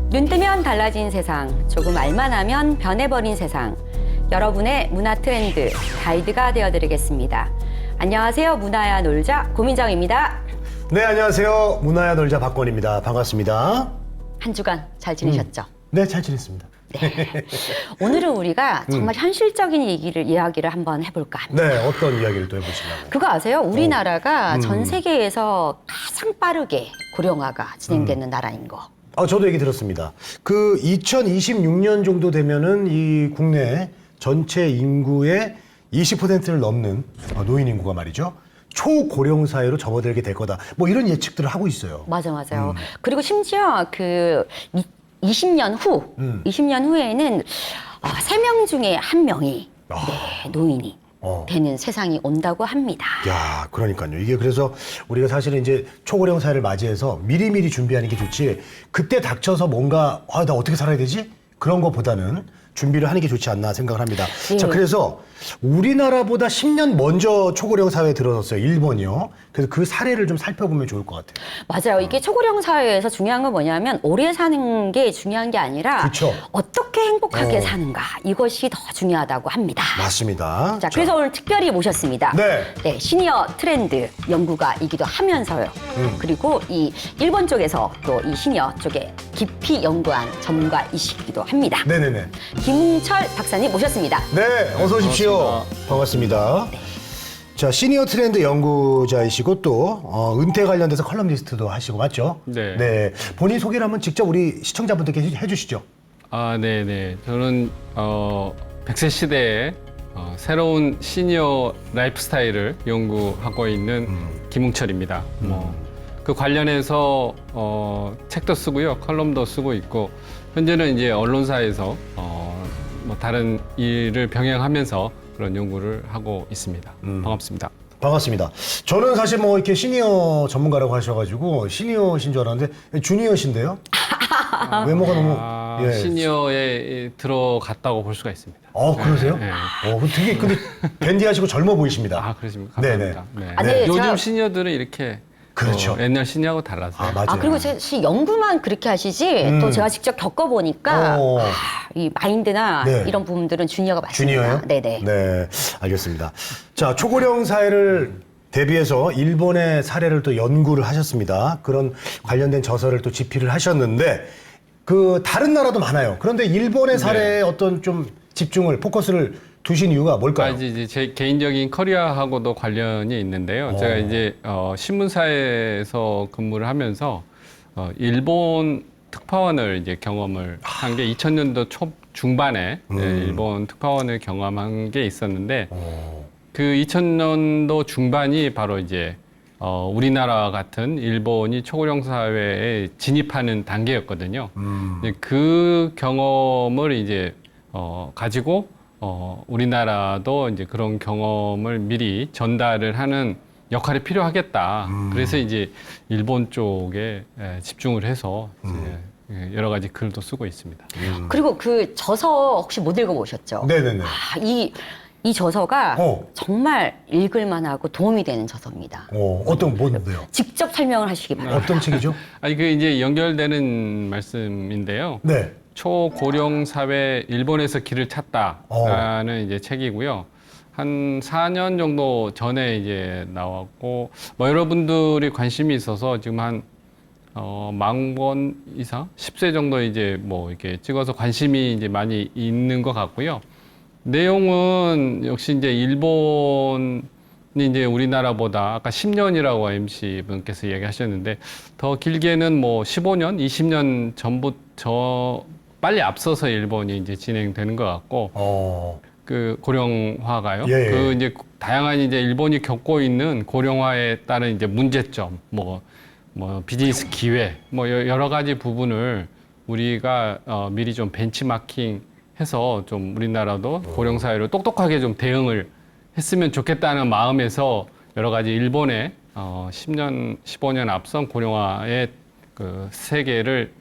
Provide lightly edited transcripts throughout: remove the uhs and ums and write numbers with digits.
눈 뜨면 달라진 세상, 조금 알만 하면 변해버린 세상. 여러분의 문화 트렌드 가이드가 되어드리겠습니다. 안녕하세요. 문화야 놀자 고민정입니다. 네, 안녕하세요. 문화야 놀자 박권입니다. 반갑습니다. 한 주간 잘 지내셨죠? 네, 잘 지냈습니다. 오늘은 우리가 정말 현실적인 이야기를 한번 해볼까 합니다. 네, 어떤 이야기를 또 해보시려고? 그거 아세요? 우리나라가 전 세계에서 가장 빠르게 고령화가 진행되는 나라인 거. 저도 얘기 들었습니다. 그 2026년 정도 되면은 이 국내 전체 인구의 20%를 넘는 노인 인구가 말이죠. 초고령 사회로 접어들게 될 거다. 뭐 이런 예측들을 하고 있어요. 맞아요. 그리고 심지어 그 20년 후, 20년 후에는 3명 중에 1명이 노인이 되는 세상이 온다고 합니다. 야, 그러니까요. 이게 그래서 우리가 사실은 이제 초고령 사회를 맞이해서 미리미리 준비하는 게 좋지, 그때 닥쳐서 뭔가 나 어떻게 살아야 되지? 그런 것보다는 준비를 하는 게 좋지 않나 생각을 합니다. 네. 자, 그래서 우리나라보다 10년 먼저 초고령 사회에 들어섰어요. 일본이요. 그래서 그 사례를 좀 살펴보면 좋을 것 같아요. 맞아요. 이게 초고령 사회에서 중요한 건 뭐냐면 오래 사는 게 중요한 게 아니라 그쵸. 어떻게 행복하게 사는가, 이것이 더 중요하다고 합니다. 맞습니다. 자, 그래서 오늘 특별히 모셨습니다. 네. 시니어 트렌드 연구가이기도 하면서요. 그리고 이 일본 쪽에서 또 이 시니어 쪽에 깊이 연구한 전문가이시기도 합니다. 네네네. 김웅철 박사님 모셨습니다. 네, 어서 오십시오. 반갑습니다. 자, 시니어 트렌드 연구자이시고 또 은퇴 관련돼서 컬럼니스트도 하시고 맞죠? 네. 본인 소개를 한번 직접 우리 시청자분들께 해주시죠. 네네. 저는 100세 시대에 새로운 시니어 라이프 스타일을 연구하고 있는 김웅철입니다. 그 관련해서 책도 쓰고요, 컬럼도 쓰고 있고, 현재는 이제 언론사에서 다른 일을 병행하면서 그런 연구를 하고 있습니다. 반갑습니다. 반갑습니다. 저는 사실 뭐 이렇게 시니어 전문가라고 하셔가지고 시니어신 줄 알았는데 주니어신데요? 외모가 너무 시니어에 들어갔다고 볼 수가 있습니다. 그러세요? 네. 되게 근데 댄디하시고 젊어 보이십니다. 그러십니까? 감사합니다. 네. 네, 요즘 제가- 시니어들은 이렇게 그렇죠. 옛날 시니어하고 달라서. 맞아요. 그리고 제 연구만 그렇게 하시지 또 제가 직접 겪어보니까 이 마인드나 네. 이런 부분들은 주니어가 맞습니다. 주니어요? 네네. 네, 알겠습니다. 자, 초고령 사회를 대비해서 일본의 사례를 또 연구를 하셨습니다. 그런 관련된 저서를 또 집필을 하셨는데 그 다른 나라도 많아요. 그런데 일본의 사례에 어떤 좀 집중을 포커스를 두신 이유가 뭘까요? 이제 제 개인적인 커리어하고도 관련이 있는데요. 제가 이제 신문사에서 근무를 하면서 일본 특파원을 이제 경험을 한 게 2000년도 초 중반에 일본 특파원을 경험한 게 있었는데 그 2000년도 중반이 바로 이제 우리나라 같은 일본이 초고령 사회에 진입하는 단계였거든요. 이제 그 경험을 이제 가지고 우리나라도 이제 그런 경험을 미리 전달을 하는 역할이 필요하겠다. 그래서 이제 일본 쪽에 집중을 해서 이제 여러 가지 글도 쓰고 있습니다. 그리고 그 저서 혹시 못 읽어보셨죠? 네네네. 이 저서가 정말 읽을만하고 도움이 되는 저서입니다. 뭔데요? 직접 설명을 하시기 바랍니다. 어떤 책이죠? 그 이제 연결되는 말씀인데요. 네. 초고령 사회 일본에서 길을 찾다라는 이제 책이고요. 한 4년 정도 전에 이제 나왔고, 여러분들이 관심이 있어서 지금 한 10,000권 이상, 10세 정도 이제 이렇게 찍어서 관심이 이제 많이 있는 것 같고요. 내용은 역시 이제 일본이 이제 우리나라보다 아까 10년이라고 MC 분께서 얘기하셨는데 더 길게는 15년, 20년 전부터 빨리 앞서서 일본이 이제 진행되는 것 같고, 그 고령화가요. 예. 그 이제 다양한 이제 일본이 겪고 있는 고령화에 따른 이제 문제점, 비즈니스 기회, 여러 가지 부분을 우리가 미리 좀 벤치마킹해서 좀 우리나라도 고령 사회로 똑똑하게 좀 대응을 했으면 좋겠다는 마음에서 여러 가지 일본의 10년, 15년 앞선 고령화의 그 세계를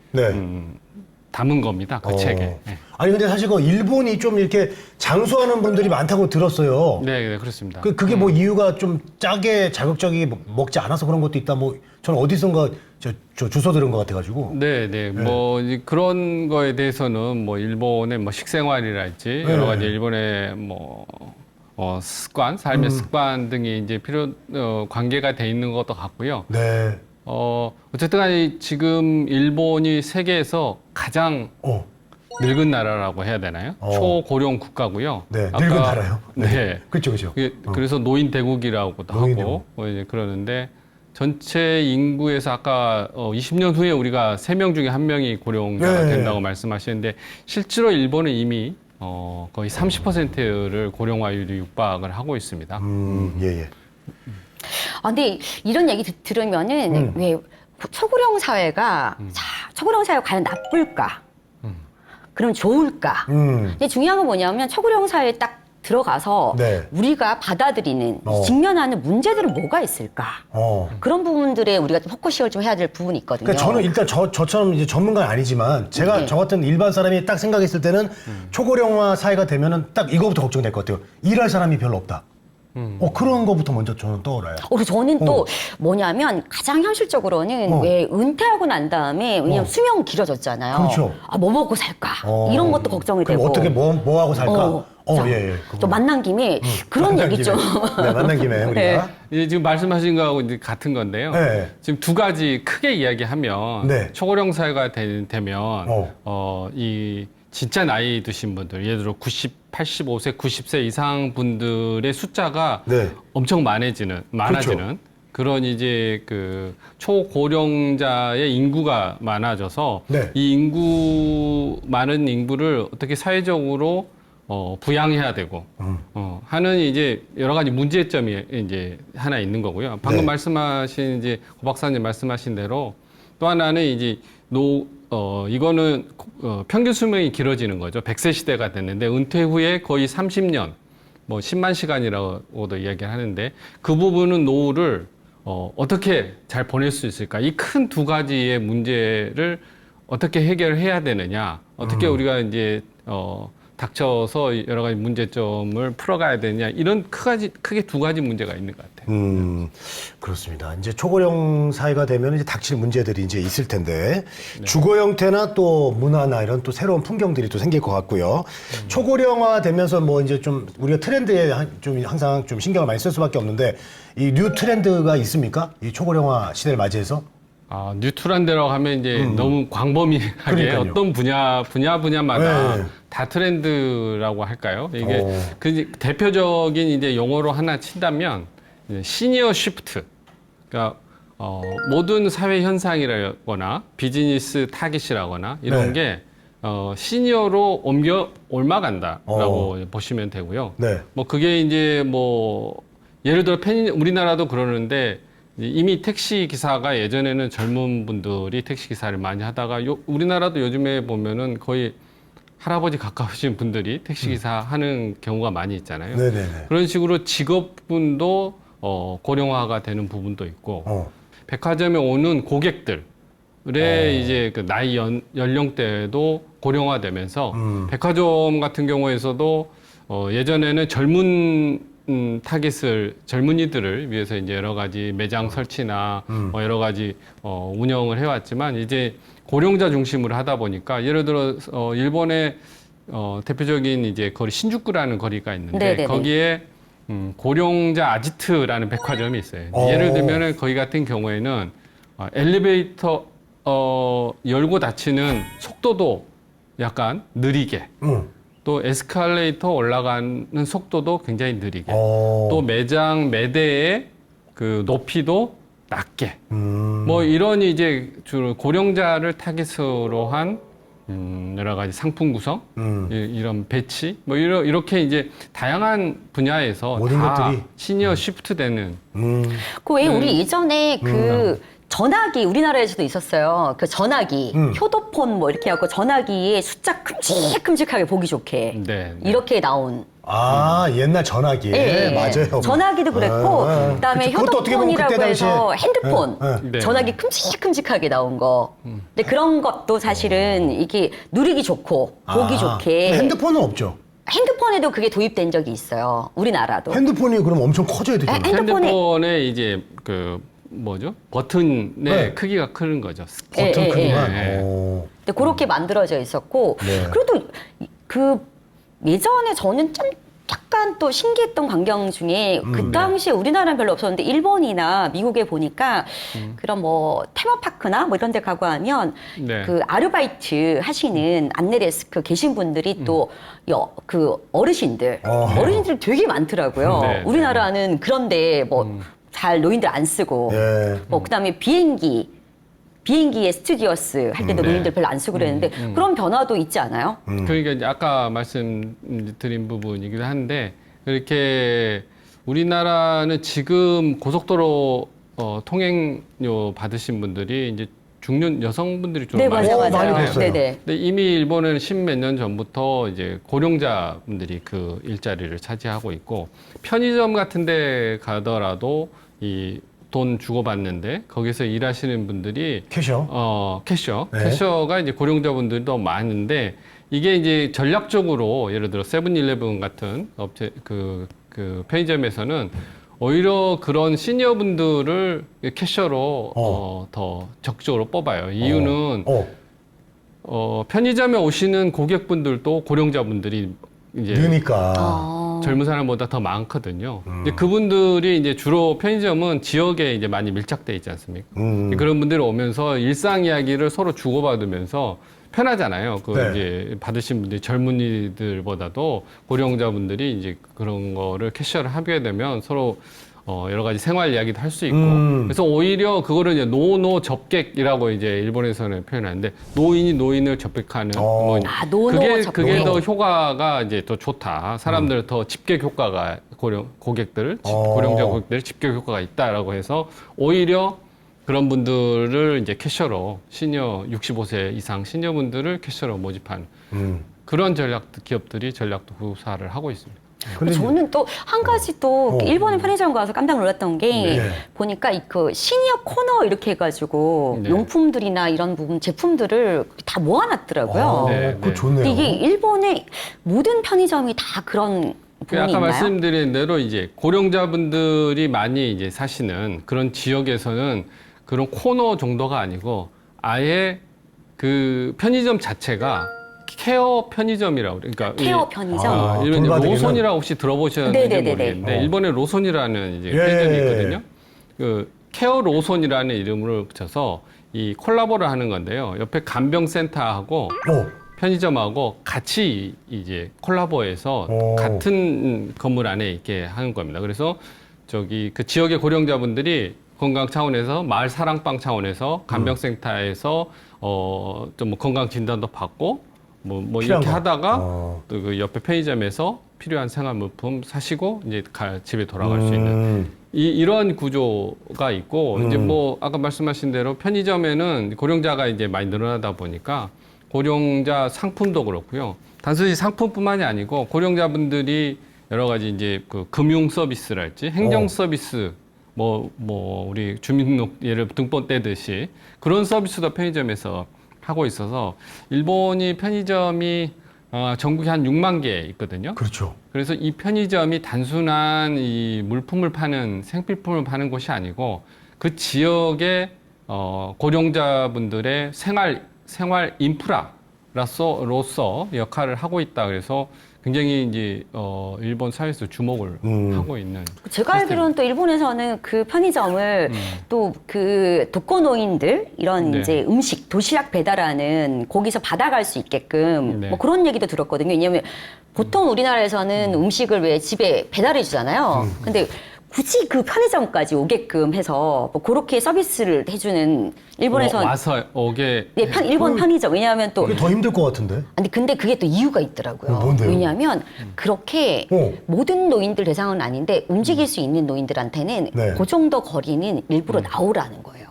담은 겁니다. 그 책에. 네. 아니 근데 사실 그 일본이 좀 이렇게 장수하는 분들이 많다고 들었어요. 네, 네, 그렇습니다. 그게 뭐 이유가 좀 짜게 자극적이 먹지 않아서 그런 것도 있다. 뭐 저는 어디선가 저 주워 들은 것 같아가지고. 네, 네. 뭐 이제 그런 거에 대해서는 뭐 일본의 뭐 식생활이랄지 여러 가지 일본의 뭐 습관, 삶의 습관 등이 이제 관계가 돼 있는 것도 같고요. 네. 어쨌든 간에 지금 일본이 세계에서 가장 늙은 나라라고 해야 되나요? 초고령 국가고요. 네, 늙은 나라요. 네. 그렇죠, 그렇죠. 그래서 노인 대국이라고도 노인 하고 이제 그러는데 전체 인구에서 아까 20년 후에 우리가 3명 중에 1명이 고령자가 네. 된다고 말씀하시는데 실제로 일본은 이미 거의 30%를 고령화율이 육박을 하고 있습니다. 예, 예. 아, 근데 이런 얘기 들으면은 왜 초고령 사회가 초고령 사회가 과연 나쁠까? 그럼 좋을까? 근데 중요한 건 뭐냐면 초고령 사회에 딱 들어가서 네. 우리가 받아들이는 직면하는 문제들은 뭐가 있을까? 그런 부분들에 우리가 좀 포커싱을 좀 해야 될 부분이 있거든요. 그러니까 저는 일단 저처럼 이제 전문가는 아니지만 제가 네. 저 같은 일반 사람이 딱 생각했을 때는 초고령화 사회가 되면은 딱 이거부터 걱정될 것 같아요. 일할 사람이 별로 없다. 그런 거부터 먼저 저는 떠올라요. 그리고 저는 또 뭐냐면 가장 현실적으로는 왜 은퇴하고 난 다음에 왜냐면 수명 길어졌잖아요. 그렇죠. 아, 뭐 먹고 살까? 이런 것도 걱정이 그럼 되고. 어떻게 뭐 하고 살까? 자, 예, 예. 또 만난 김에 그런 만난 얘기 김에. 좀. 네, 만난 김에 우리가. 네. 이제 지금 말씀하신 거하고 이제 같은 건데요. 네. 지금 두 가지 크게 이야기하면 네. 초고령 사회가 되면 이 진짜 나이 드신 분들, 예를 들어 90, 85세, 90세 이상 분들의 숫자가 네. 엄청 많아지는 그런 이제 그 초고령자의 인구가 많아져서 네. 이 많은 인구를 어떻게 사회적으로 부양해야 되고 하는 이제 여러 가지 문제점이 이제 하나 있는 거고요. 방금 네. 말씀하신 이제 고 박사님 말씀하신 대로 또 하나는 이제 이거는 평균 수명이 길어지는 거죠. 100세 시대가 됐는데 은퇴 후에 거의 30년, 뭐 10만 시간이라고도 이야기를 하는데 그 부분은 노후를 어떻게 잘 보낼 수 있을까? 이 큰 두 가지의 문제를 어떻게 해결해야 되느냐? 어떻게 우리가 이제 닥쳐서 여러 가지 문제점을 풀어가야 되냐? 이런 크게 두 가지 문제가 있는 것 같아요. 그렇습니다. 이제 초고령 사회가 되면 이제 닥칠 문제들이 이제 있을 텐데 주거 형태나 또 문화나 이런 또 새로운 풍경들이 또 생길 것 같고요. 초고령화 되면서 뭐 이제 좀 우리가 트렌드에 좀 항상 좀 신경을 많이 쓸 수밖에 없는데 이 뉴 트렌드가 있습니까? 이 초고령화 시대를 맞이해서? 뉴트란데라고 하면 이제 너무 광범위하게 그러니까요. 어떤 분야마다 네. 다 트렌드라고 할까요? 이게 그 대표적인 이제 용어로 하나 친다면 이제 시니어 쉬프트. 그러니까 모든 사회 현상이라거나 비즈니스 타깃이라거나 이런 네. 게 시니어로 옮아간다라고 보시면 되고요. 네. 뭐 그게 이제 뭐 예를 들어 우리나라도 그러는데 이미 택시 기사가 예전에는 젊은 분들이 택시 기사를 많이 하다가 우리나라도 요즘에 보면은 거의 할아버지 가까우신 분들이 택시 기사 하는 경우가 많이 있잖아요. 네네네. 그런 식으로 직업군도 고령화가 되는 부분도 있고 백화점에 오는 고객들의 이제 그 나이 연령대도 고령화되면서 백화점 같은 경우에서도 예전에는 젊은이들을 위해서 이제 여러 가지 매장 설치나 여러 가지 운영을 해왔지만 이제 고령자 중심으로 하다 보니까 예를 들어 일본의 대표적인 이제 거리 신주쿠라는 거리가 있는데 네네네. 거기에 고령자 아지트라는 백화점이 있어요. 예를 들면은 거기 같은 경우에는 엘리베이터 열고 닫히는 속도도 약간 느리게. 또 에스컬레이터 올라가는 속도도 굉장히 느리게. 또 매장 매대의 그 높이도 낮게. 뭐 이런 이제 주로 고령자를 타깃으로 한 여러 가지 상품 구성, 이런 배치, 뭐 이렇게 이제 다양한 분야에서 모든 다 것들이 시니어 쉬프트 되는. 그 왜 우리 예전에 그 전화기 우리나라에서도 있었어요. 그 전화기, 효도폰 뭐 이렇게 하고 전화기에 숫자 큼직큼직하게 보기 좋게 네, 네. 이렇게 나온 아, 옛날 전화기. 예, 예. 맞아요. 전화기도 그랬고, 그다음에 그쵸. 그것도 어떻게 보면 휴대폰이라고 그때 해서 당시에- 핸드폰, 네. 전화기 큼직큼직하게 나온 거. 근데 그런 것도 사실은 이게 누리기 좋고 보기 아, 좋게. 핸드폰은 없죠. 핸드폰에도 그게 도입된 적이 있어요. 우리나라도. 핸드폰이 그럼 엄청 커져야 되잖아요. 핸드폰에 이제 그 뭐죠? 버튼의 네. 크기가 큰 거죠. 예, 버튼 예, 크기만. 예. 오. 근데 그렇게 만들어져 있었고, 네. 그래도 그 예전에 저는 좀 약간 또 신기했던 광경 중에 그 당시에 우리나라는 별로 없었는데 일본이나 미국에 보니까 그런 뭐 테마파크나 뭐 이런 데 가고 하면 네. 그 아르바이트 하시는 안내데스크 계신 분들이 또 그 어르신들 어르신들 되게 많더라고요. 네, 네. 우리나라는 그런데 뭐 잘 노인들 안 쓰고 예. 뭐 그다음에 비행기에 스튜디오스 할 때도 네. 노인들 별로 안 쓰고 그랬는데 그런 변화도 있지 않아요? 그러니까 이제 아까 말씀드린 부분이기도 한데 그렇게 우리나라는 지금 고속도로 통행료 받으신 분들이 이제 중년 여성분들이 좀 네, 많이 맞아요, 많이 맞아요. 받았어요. 네네. 근데 이미 일본은 십몇 년 전부터 이제 고령자분들이 그 일자리를 차지하고 있고 편의점 같은 데 가더라도 이 돈 주고받는데 거기서 일하시는 분들이 캐셔. 캐셔. 네. 캐셔가 이제 고령자분들도 많은데 이게 이제 전략적으로 예를 들어 세븐일레븐 같은 업체 그 편의점에서는 오히려 그런 시니어분들을 캐셔로 더 적극적으로 뽑아요. 이유는 편의점에 오시는 고객분들도 고령자분들이 이제 느니까. 젊은 사람보다 더 많거든요. 근데 그분들이 이제 주로 편의점은 지역에 이제 많이 밀착돼 있지 않습니까? 그런 분들이 오면서 일상 이야기를 서로 주고받으면서 편하잖아요. 그 네. 이제 받으신 분들이 젊은이들보다도 고령자분들이 이제 그런 거를 캐셔를 하게 되면 서로 여러 가지 생활 이야기도 할 수 있고 그래서 오히려 그거를 이제 노노 접객이라고 이제 일본에서는 표현하는데 노인이 노인을 접객하는 뭐 아, 노노 그게 접객. 더 효과가 이제 더 좋다. 사람들 더 집객 효과가 고객들 고령자 고객들 집객 효과가 있다라고 해서 오히려 그런 분들을 이제 캐셔로 시니어 65세 이상 시니어분들을 캐셔로 모집한 그런 기업들이 전략도 구사를 하고 있습니다. 근데 저는 또 한 가지 또 일본의 편의점 가서 깜짝 놀랐던 게 네. 보니까 그 시니어 코너 이렇게 해가지고 네. 용품들이나 이런 부분 제품들을 다 모아놨더라고요. 네, 그거 네. 좋네요. 근데 이게 일본의 모든 편의점이 다 그런 그 부분이 아까 있나요? 말씀드린 대로 이제 고령자분들이 많이 이제 사시는 그런 지역에서는 그런 코너 정도가 아니고 아예 그 편의점 자체가 케어 편의점이라고 그러니까 케어 편의점. 일본 이제 돌봐드리는? 로손이라고 혹시 들어보셨는지 네네네네. 모르겠는데 일본에 로손이라는 이제 예. 편의점이 있거든요. 그 케어 로손이라는 이름을 붙여서 이 콜라보를 하는 건데요. 옆에 간병센터하고 편의점하고 같이 이제 콜라보해서 같은 건물 안에 있게 하는 겁니다. 그래서 저기 그 지역의 고령자분들이 건강 차원에서 마을 사랑방 차원에서 간병센터에서 좀 뭐 건강 진단도 받고 뭐 이렇게 거. 하다가 또 그 옆에 편의점에서 필요한 생활물품 사시고 이제 집에 돌아갈 수 있는 이런 구조가 있고 이제 뭐 아까 말씀하신 대로 편의점에는 고령자가 이제 많이 늘어나다 보니까 고령자 상품도 그렇고요. 단순히 상품뿐만이 아니고 고령자분들이 여러 가지 이제 그 금융 서비스랄지 행정 서비스 뭐 우리 주민등록 예를 등본 떼듯이 그런 서비스도 편의점에서 하고 있어서 일본이 편의점이 전국에 한 6만 개 있거든요. 그렇죠. 그래서 이 편의점이 단순한 이 물품을 파는 생필품을 파는 곳이 아니고 그 지역의 고령자분들의 생활 인프라로서 역할을 하고 있다. 그래서 굉장히 이제 일본 사회에서 주목을 하고 있는. 제가 알기로는 또 일본에서는 그 편의점을 또 그 독거노인들 이런 네. 이제 음식 도시락 배달하는 거기서 받아갈 수 있게끔 네. 뭐 그런 얘기도 들었거든요. 왜냐하면 보통 우리나라에서는 음식을 왜 집에 배달해 주잖아요. 근데 굳이 그 편의점까지 오게끔 해서 뭐 그렇게 서비스를 해주는 일본에서는 와서 오게 네, 일본 편의점. 왜냐하면 또 그게 더 힘들 것 같은데. 아니 근데 그게 또 이유가 있더라고요. 뭔데요? 왜냐하면 그렇게 모든 노인들 대상은 아닌데 움직일 수 있는 노인들한테는 네. 그 정도 거리는 일부러 나오라는 거예요.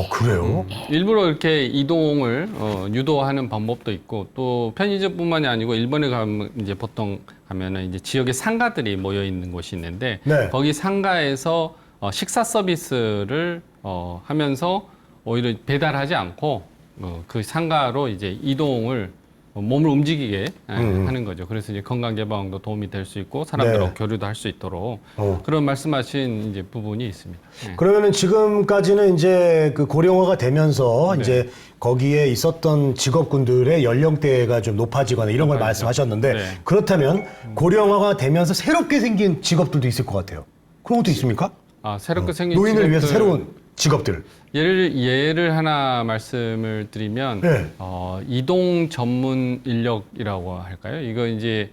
그래요? 일부러 이렇게 이동을 유도하는 방법도 있고 또 편의점뿐만이 아니고 일본에 가면 이제 보통 가면은 이제 지역에 상가들이 모여 있는 곳이 있는데 네. 거기 상가에서 식사 서비스를 하면서 오히려 배달하지 않고 그 상가로 이제 이동을 몸을 움직이게 하는 거죠. 그래서 이제 건강 개방도 도움이 될 수 있고 사람들하고 네. 교류도 할 수 있도록 그런 말씀하신 이제 부분이 있습니다. 네. 그러면은 지금까지는 이제 그 고령화가 되면서 네. 이제 거기에 있었던 직업군들의 연령대가 좀 높아지거나 이런 걸 높아지죠. 말씀하셨는데 네. 그렇다면 고령화가 되면서 새롭게 생긴 직업들도 있을 것 같아요. 그런 것도 있습니까? 새롭게 생긴 노인을 위해서 직업들, 새로운 직업들. 예를 하나 말씀을 드리면 네. 이동 전문 인력이라고 할까요? 이거 이제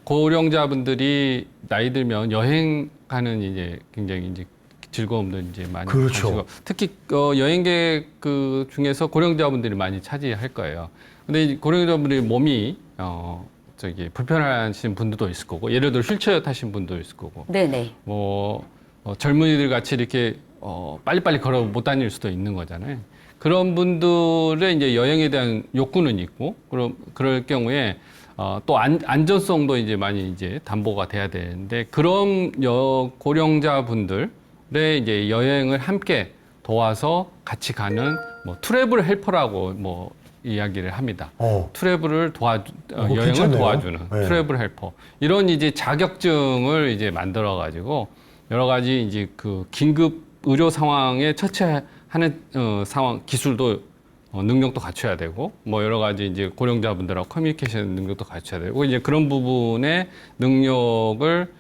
고령자분들이 나이 들면 여행하는 이제 굉장히 이제 즐거움도 이제 많이 그렇죠. 가지고 특히 여행객 그 중에서 고령자분들이 많이 차지할 거예요. 근데 이 고령자분들이 몸이 저기 불편하신 분들도 있을 거고 예를 들어 휠체어 타신 분도 있을 거고 네네. 젊은이들 같이 이렇게 빨리빨리 걸어 못 다닐 수도 있는 거잖아요. 그런 분들의 이제 여행에 대한 욕구는 있고, 그럴 경우에 또 안전성도 이제 많이 이제 담보가 돼야 되는데 그런 고령자분들의 이제 여행을 함께 도와서 같이 가는 뭐 트래블 헬퍼라고 뭐 이야기를 합니다. 트래블을 여행을 괜찮네요. 도와주는 네. 트래블 헬퍼 이런 이제 자격증을 이제 만들어 가지고 여러 가지 이제 그 긴급 의료 상황에 처치하는 상황 기술도 능력도 갖춰야 되고 뭐 여러 가지 이제 고령자분들하고 커뮤니케이션 능력도 갖춰야 되고 이제 그런 부분의 능력을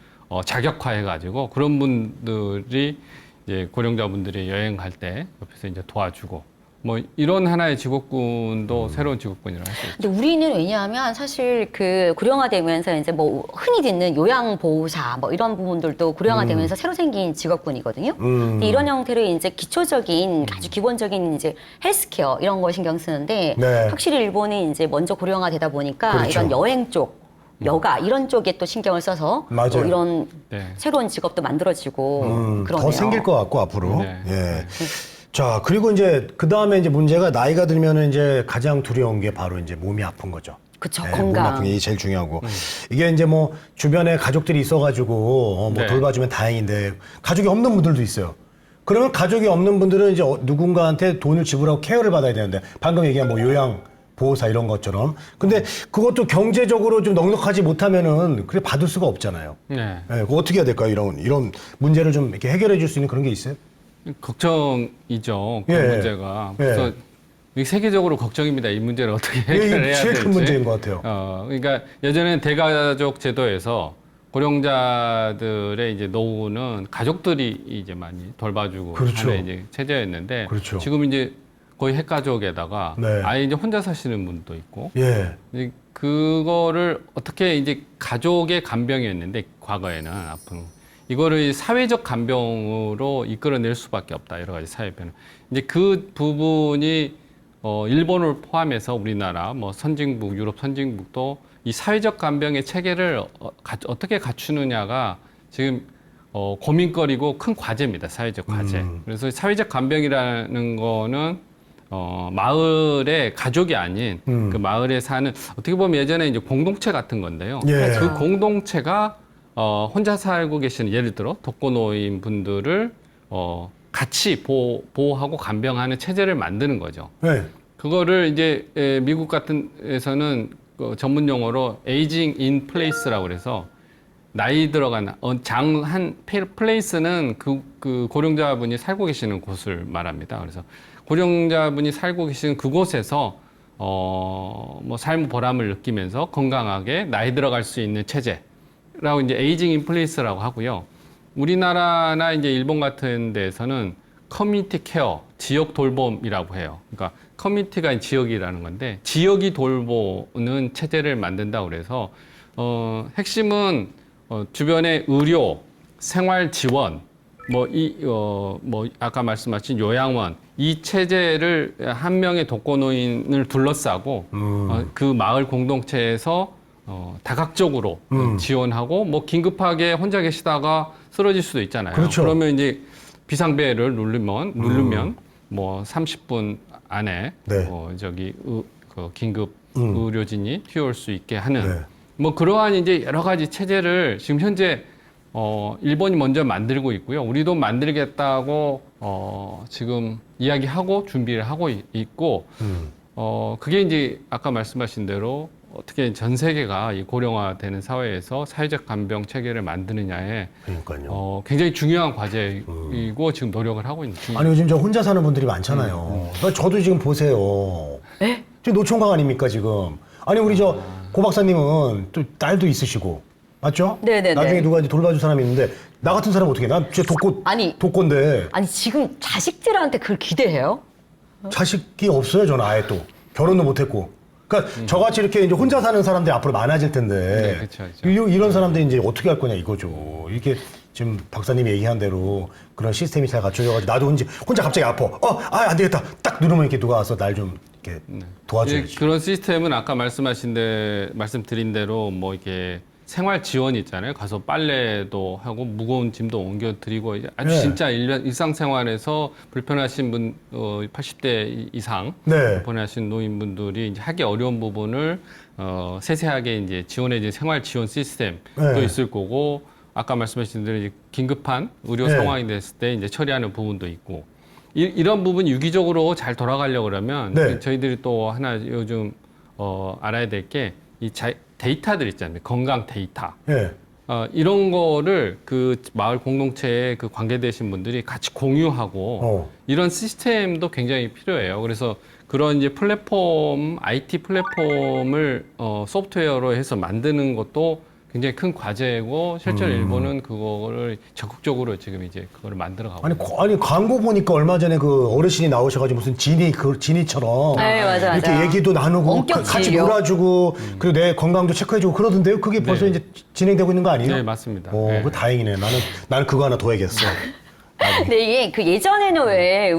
자격화해 가지고 그런 분들이 이제 고령자분들이 여행할 때 옆에서 이제 도와주고 뭐 이런 하나의 직업군도 새로운 직업군이라고 할 수 있죠. 근데 우리는 왜냐하면 사실 그 고령화되면서 이제 뭐 흔히 듣는 요양보호사 뭐 이런 부분들도 고령화되면서 새로 생긴 직업군이거든요. 근데 이런 형태로 이제 기초적인 아주 기본적인 이제 헬스케어 이런 걸 신경 쓰는데 네. 확실히 일본이 이제 먼저 고령화되다 보니까 그렇죠. 이런 여행 쪽 여가 이런 쪽에 또 신경을 써서 맞아요. 또 이런 네. 새로운 직업도 만들어지고 그러네요. 더 생길 것 같고 앞으로. 네. 예. 자, 그리고 이제 그 다음에 이제 문제가 나이가 들면은 이제 가장 두려운 게 바로 이제 몸이 아픈 거죠. 그쵸, 몸이 아픈 건강. 게 제일 중요하고. 이게 이제 뭐 주변에 가족들이 있어가지고 뭐 네. 돌봐주면 다행인데 가족이 없는 분들도 있어요. 그러면 가족이 없는 분들은 이제 누군가한테 돈을 지불하고 케어를 받아야 되는데 방금 얘기한 뭐 요양 보호사 이런 것처럼. 근데 그것도 경제적으로 좀 넉넉하지 못하면은 그래 받을 수가 없잖아요. 네. 예, 그거 어떻게 해야 될까요? 이런 문제를 좀 이렇게 해결해 줄 수 있는 그런 게 있어요? 걱정이죠. 그 문제가. 그래서 이게 세계적으로 걱정입니다. 이 문제를 어떻게 해결해야 이게 제일 될지. 큰 문제인 것 같아요. 그러니까 예전에는 대가족 제도에서 고령자들의 이제 노후는 가족들이 이제 많이 돌봐주고 그렇죠. 하는 이제 체제였는데 그렇죠. 지금 이제 거의 핵가족에다가 네. 아예 이제 혼자 사시는 분도 있고 예. 이제 그거를 어떻게 이제 가족의 간병이었는데 과거에는 아픈 이거를 사회적 간병으로 이끌어낼 수밖에 없다. 여러 가지 사회 변화. 이제 그 부분이 일본을 포함해서 우리나라 뭐 선진국, 유럽 선진국도 이 사회적 간병의 체계를 어떻게 갖추느냐가 지금 고민거리고 큰 과제입니다. 사회적 과제. 그래서 사회적 간병이라는 거는 마을의 가족이 아닌 그 마을에 사는 어떻게 보면 예전에 이제 공동체 같은 건데요. 예. 그 공동체가 혼자 살고 계시는 예를 들어 독거노인 분들을 같이 보호하고 간병하는 체제를 만드는 거죠. 네. 그거를 이제 미국 같은 데서는 그 전문 용어로 에이징 인 플레이스라고 그래서 나이 들어간 장한 플레이스는 그 고령자분이 살고 계시는 곳을 말합니다. 그래서 고령자분이 살고 계시는 그곳에서 뭐 삶의 보람을 느끼면서 건강하게 나이 들어갈 수 있는 체제라고 이제 에이징 인 플레이스라고 하고요. 우리나라나 이제 일본 같은 데에서는 커뮤니티 케어, 지역 돌봄이라고 해요. 그러니까 커뮤니티가 지역이라는 건데 지역이 돌보는 체제를 만든다고 그래서 핵심은 주변의 의료, 생활 지원, 뭐 아까 말씀하신 요양원 이 체제를 한 명의 독거노인을 둘러싸고 그 마을 공동체에서 다각적으로 지원하고 뭐 긴급하게 혼자 계시다가 쓰러질 수도 있잖아요. 그렇죠. 그러면 이제 비상벨을 누르면 뭐 30분 안에 네. 그 긴급 의료진이 튀어올 수 있게 하는 네. 뭐 그러한 이제 여러 가지 체제를 지금 현재 일본이 먼저 만들고 있고요. 우리도 만들겠다고 지금 이야기하고 준비를 하고 있고 그게 이제 아까 말씀하신 대로 어떻게 전 세계가 이 고령화되는 사회에서 사회적 간병 체계를 만드느냐에 그러니까요. 굉장히 중요한 과제이고 지금 노력을 하고 있는 중입니다. 아니 요즘 저 혼자 사는 분들이 많잖아요. 저도 지금 보세요. 지금 노총각 아닙니까 지금? 아니 우리 저 고 박사님은 또 딸도 있으시고 맞죠? 네네네. 나중에 누가 이제 돌봐줄 사람이 있는데 나 같은 사람 어떻게 해? 난 진짜 독고인데 아니 지금 자식들한테 그걸 기대해요? 자식이 없어요. 저는 아예 또 결혼도 못했고. 그러니까 저같이 이렇게 이제 혼자 사는 사람들이 앞으로 많아질 텐데 네, 그쵸. 이런 사람들이 이제 어떻게 할 거냐 이거죠. 이렇게 지금 박사님이 얘기한 대로 그런 시스템이 잘 갖춰져가지고 나도 혼자 갑자기 아파. 안 되겠다. 딱 누르면 이렇게 누가 와서 날 좀 이렇게 도와줘야지. 그런 시스템은 아까 말씀드린 대로 뭐 이렇게 생활 지원이 있잖아요. 가서 빨래도 하고 무거운 짐도 옮겨 드리고 아주 네. 진짜 일상생활에서 불편하신 분 80대 이상 네. 불편하신 노인분들이 이제 하기 어려운 부분을 세세하게 이제 지원해 준 생활 지원 시스템도 네. 있을 거고 아까 말씀하신 대로 이제 긴급한 의료 네. 상황이 됐을 때 이제 처리하는 부분도 있고 이런 부분이 유기적으로 잘 돌아가려고 그러면 네. 저희들이 또 하나 요즘 알아야 될 게 이 데이터들 있잖아요. 건강 데이터. 예. 이런 거를 그 마을 공동체에 그 관계되신 분들이 같이 공유하고 이런 시스템도 굉장히 필요해요. 그래서 그런 이제 IT 플랫폼을 소프트웨어로 해서 만드는 것도 굉장히 큰 과제고 실제로 일본은 그거를 적극적으로 지금 이제 그거를 만들어 가고 아니 광고 보니까 얼마 전에 그 어르신이 나오셔가지고 무슨 지니처럼 네, 맞아. 이렇게 얘기도 나누고 원격 같이 진료. 놀아주고 그리고 내 건강도 체크해주고 그러던데요. 그게 벌써 네. 이제 진행되고 있는 거 아니에요? 네, 맞습니다. 오, 네. 그 다행이네. 나는 그거 하나 더 해야겠어. 근데 이게 그 예전에는 왜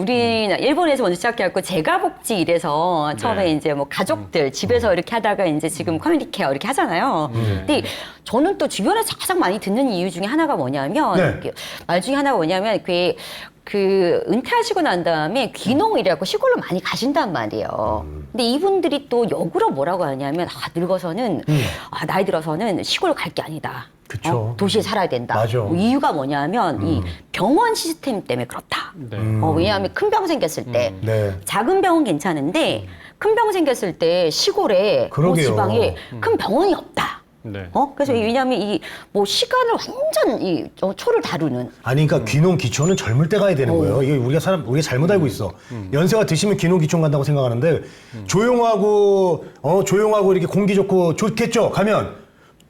일본에서 먼저 시작해갖고 재가복지 이래서 처음에 네. 이제 뭐 가족들 집에서 이렇게 하다가 이제 지금 커뮤니티 케어 이렇게 하잖아요. 근데 저는 또 주변에서 가장 많이 듣는 이유 중에 하나가 뭐냐면 네. 말 중에 하나가 뭐냐면 그 은퇴하시고 난 다음에 귀농이라고 시골로 많이 가신단 말이에요. 근데 이분들이 또 역으로 뭐라고 하냐면 늙어서는 나이 들어서는 시골 갈 게 아니다. 그쵸. 도시에 살아야 된다. 맞아. 뭐 이유가 뭐냐면 이 병원 시스템 때문에 그렇다. 네. 왜냐하면 큰 병 생겼을 때 네. 작은 병은 괜찮은데 큰 병 생겼을 때 시골에 뭐 그러게요. 지방에 큰 병원이 없다. 네. 그래서 왜냐하면 이 뭐 시간을 완전 초를 다루는. 아니, 그러니까 귀농 기촌은 젊을 때 가야 되는 거예요. 이게 우리가 잘못 알고 있어. 연세가 드시면 귀농 기촌 간다고 생각하는데 조용하고 이렇게 공기 좋고 좋겠죠. 가면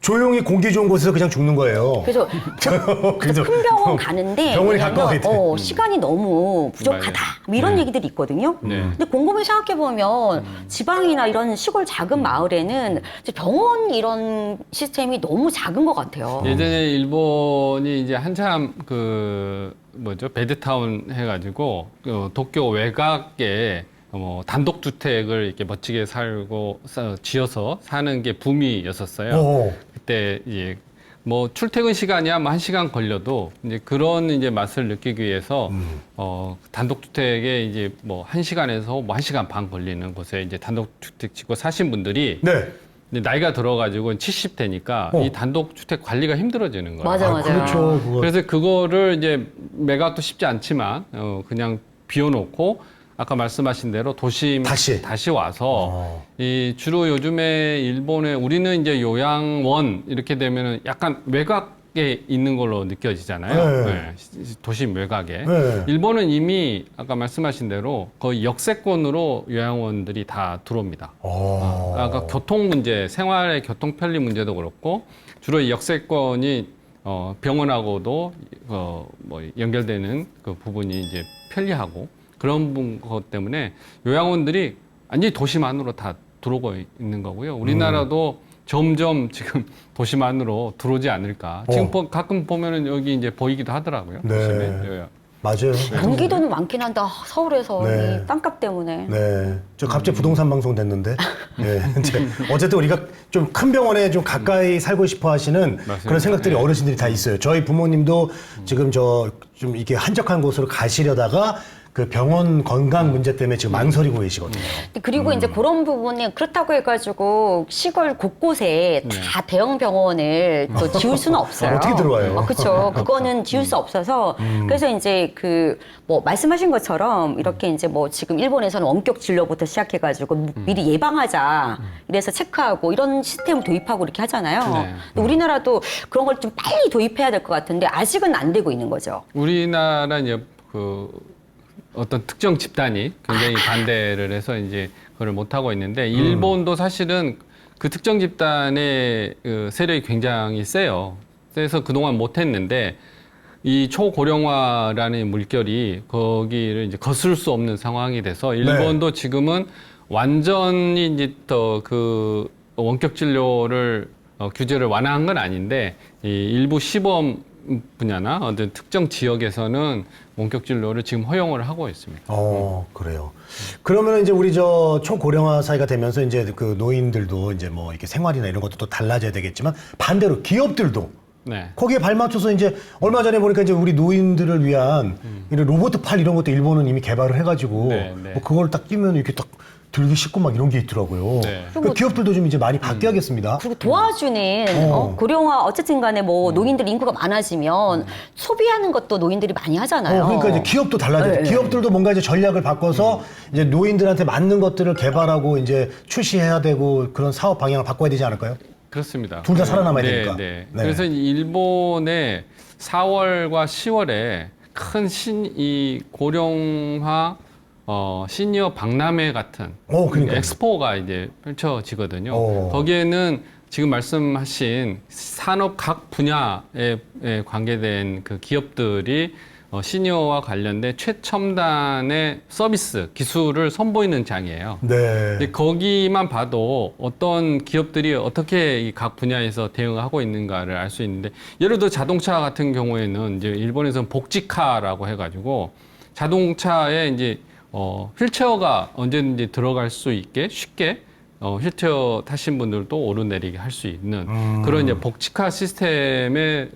조용히 공기 좋은 곳에서 그냥 죽는 거예요. 그래서 큰 병원 가는데 병원이 왜냐면, 가까워야 돼. 시간이 너무 부족하다. 뭐 이런 얘기들이 있거든요. 네. 근데 곰곰이 생각해 보면 지방이나 이런 시골 작은 마을에는 이제 병원 이런 시스템이 너무 작은 것 같아요. 예전에 일본이 이제 한참 베드타운 해가지고 도쿄 외곽에 단독주택을 이렇게 멋지게 지어서 사는 게 붐이었었어요. 그때 이제 출퇴근 시간이야 1시간 걸려도 이제 그런 이제 맛을 느끼기 위해서 단독주택에 이제 1시간에서 1시간 반 걸리는 곳에 이제 단독주택 짓고 사신 분들이 네. 근데 나이가 들어가지고 70대니까 이 단독주택 관리가 힘들어지는 거예요. 맞아요. 그렇죠. 그래서 그거를 이제 매각도 쉽지 않지만 그냥 비워놓고 아까 말씀하신 대로 도심 다시 와서 이 주로 요즘에 일본에 우리는 이제 요양원 이렇게 되면은 약간 외곽에 있는 걸로 느껴지잖아요. 네. 도심 외곽에. 네. 일본은 이미 아까 말씀하신 대로 거의 역세권으로 요양원들이 다 들어옵니다. 아까 교통 문제, 생활의 교통 편리 문제도 그렇고 주로 이 역세권이 병원하고도 연결되는 그 부분이 이제 편리하고 그런 것 때문에 요양원들이 완전히 도심 안으로 다 들어오고 있는 거고요. 우리나라도 점점 지금 도심 안으로 들어오지 않을까. 지금 가끔 보면은 여기 이제 보이기도 하더라고요. 네. 도심에. 맞아요. 경기도는 많긴 한데 서울에서 네. 이 땅값 때문에. 네. 저 갑자기 부동산 방송 됐는데. 네. 어쨌든 우리가 좀 큰 병원에 좀 가까이 살고 싶어 하시는 그런 생각들이 어르신들이 다 있어요. 저희 부모님도 지금 좀 이렇게 한적한 곳으로 가시려다가 그 병원 건강 문제 때문에 지금 망설이고 계시거든요. 그리고 이제 그런 부분에 그렇다고 해가지고 시골 곳곳에 다 대형 병원을 또 지을 수는 없어요. 어떻게 들어와요? 그렇죠. 그거는 지을 수 없어서 그래서 이제 그 뭐 말씀하신 것처럼 이렇게 이제 뭐 지금 일본에서는 원격 진료부터 시작해가지고 미리 예방하자 이래서 체크하고 이런 시스템을 도입하고 이렇게 하잖아요. 네. 근데 우리나라도 그런 걸 좀 빨리 도입해야 될 것 같은데 아직은 안 되고 있는 거죠. 우리나라 이제 그 어떤 특정 집단이 굉장히 반대를 해서 이제 그걸 못 하고 있는데 일본도 사실은 그 특정 집단의 그 세력이 굉장히 세요. 그래서 그동안 못 했는데 이 초고령화라는 물결이 거기를 이제 거슬 수 없는 상황이 돼서 일본도 지금은 완전히 이제 더 그 원격 진료를 규제를 완화한 건 아닌데 이 일부 시범 분야나 어떤 특정 지역에서는 원격 진료를 지금 허용을 하고 있습니다. 그래요. 그러면 이제 우리 저 초고령화 사회가 되면서 이제 그 노인들도 이제 뭐 이렇게 생활이나 이런 것도 또 달라져야 되겠지만 반대로 기업들도 네. 거기에 발맞춰서 이제 얼마 전에 보니까 이제 우리 노인들을 위한 이런 로봇 팔 이런 것도 일본은 이미 개발을 해가지고 네, 네. 뭐 그걸 딱 끼면 이렇게 딱 들기 쉽고 막 이런 게 있더라고요. 네. 그 기업들도 좀 이제 많이 바뀌어야겠습니다. 그리고 도와주는 고령화 어쨌든 간에 뭐 노인들 인구가 많아지면 소비하는 것도 노인들이 많이 하잖아요. 그러니까 이제 기업도 달라져요. 네. 기업들도 뭔가 이제 전략을 바꿔서 이제 노인들한테 맞는 것들을 개발하고 이제 출시해야 되고 그런 사업 방향을 바꿔야 되지 않을까요? 그렇습니다. 둘 다 살아남아야 네, 되니까. 네. 네. 그래서 일본의 4월과 10월에 큰 이 고령화 시니어 박람회 같은 그러니까요. 엑스포가 이제 펼쳐지거든요. 오. 거기에는 지금 말씀하신 산업 각 분야에 관계된 그 기업들이 시니어와 관련된 최첨단의 서비스, 기술을 선보이는 장이에요. 네. 근데 거기만 봐도 어떤 기업들이 어떻게 이 각 분야에서 대응하고 있는가를 알 수 있는데, 예를 들어 자동차 같은 경우에는 이제 일본에서는 복지카라고 해가지고 자동차에 이제 휠체어가 언제든지 들어갈 수 있게 쉽게 휠체어 타신 분들도 오르내리게 할 수 있는 그런 이제 복지카 시스템의